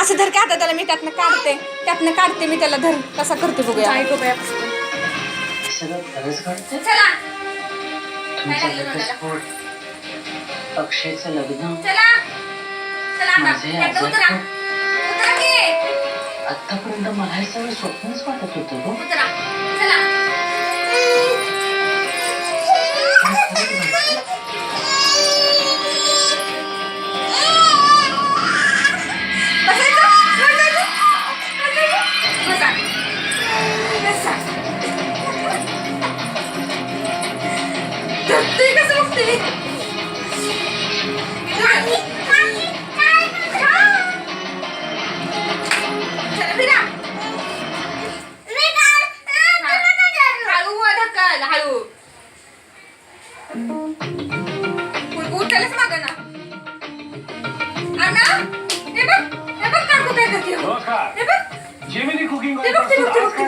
असं धर की आता त्याला मी त्यातनं काढते मी त्याला धर कसा करते बघूया. ऐकू बाया सगळं खरंच घडतं. चला तुमचा घटस्फोट, अक्षयचं लग्न, चला चला माझे आता उतरा आजार. उतरा की आतापर्यंत मला हे सगळं स्वप्नच वाटत होतं गं. उतरा चला पण खरंच घडतं. जेमिनी कुकिंग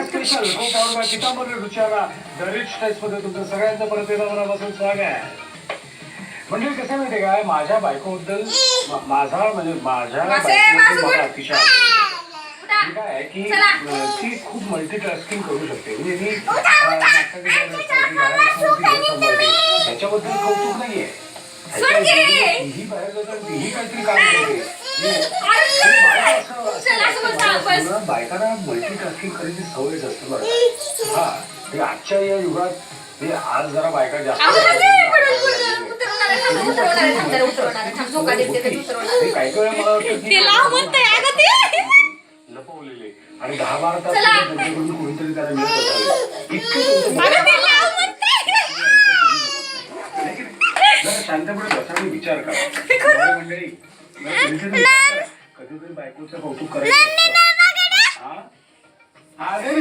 स्पेशल पितांबर रुचाला दरिच टेस्ट मध्ये तुमचं सगळ्यांचं परत एकदा मनापासून स्वागत आहे. म्हणजे कसं माहितीये काय, माझ्या बायकोबद्दल माझ्या बायकोबद्दल अतिशय काय आहे की ती खूप मल्टीटास्किंग करू शकते. म्हणजे मी त्याच्याबद्दल कौतुक नाहीये. तीही बाहेर जातात, तीही काहीतरी काम करते. बायकांना मल्टीटास्किंग करायची सवयच असते बरं. हा हे आजच्या या युगात हे आज जरा बायका जास्त काही वेळा मला वाटतं लपवलेले आणि 10-12 तास त्यांच्याकडून कोणीतरी त्याला मिळत असावे इतकं जरा शांतपणे बसा आणि विचार करा मंडळी. कधीतरी बायकोचं कौतुक करायचं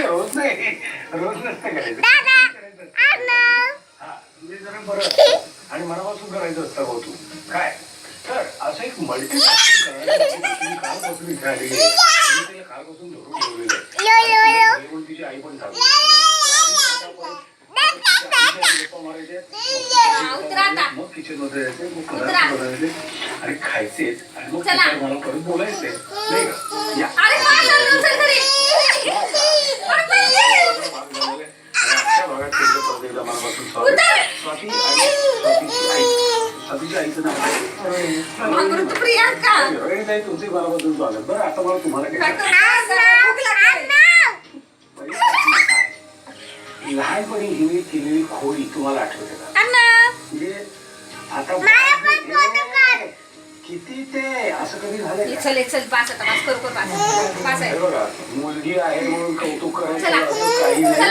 रोज नाही, रोज नसतं करायचं. हा म्हणजे जरा बरं आणि मनापासून करायचं असतं कौतुक. काय तर असं एक मल्टीटास्किंग कालपासून इथे आलेली आहे. तिला कालपासून धरून ठेवलेलं आहे. तिची आई पण सांगते मग किचन मध्ये जायचे, मग बनवायचे आणि खायचे आणि मग मला परत बोलायचे नाही का. अशा भागात केलं मनापासून स्वागत. स्वाती आणि स्वातीची आई, स्वातीच्या आईचं नाव आहे तुमचे मनापासून स्वागत. बरं आता मला तुम्हाला काय लहानपणी हिने केलेली खोडी तुम्हाला आठवते का? म्हणजे आता किती ते असं कधी झालं बघा, मुलगी आहे म्हणून कौतुक करायचं काही नाही.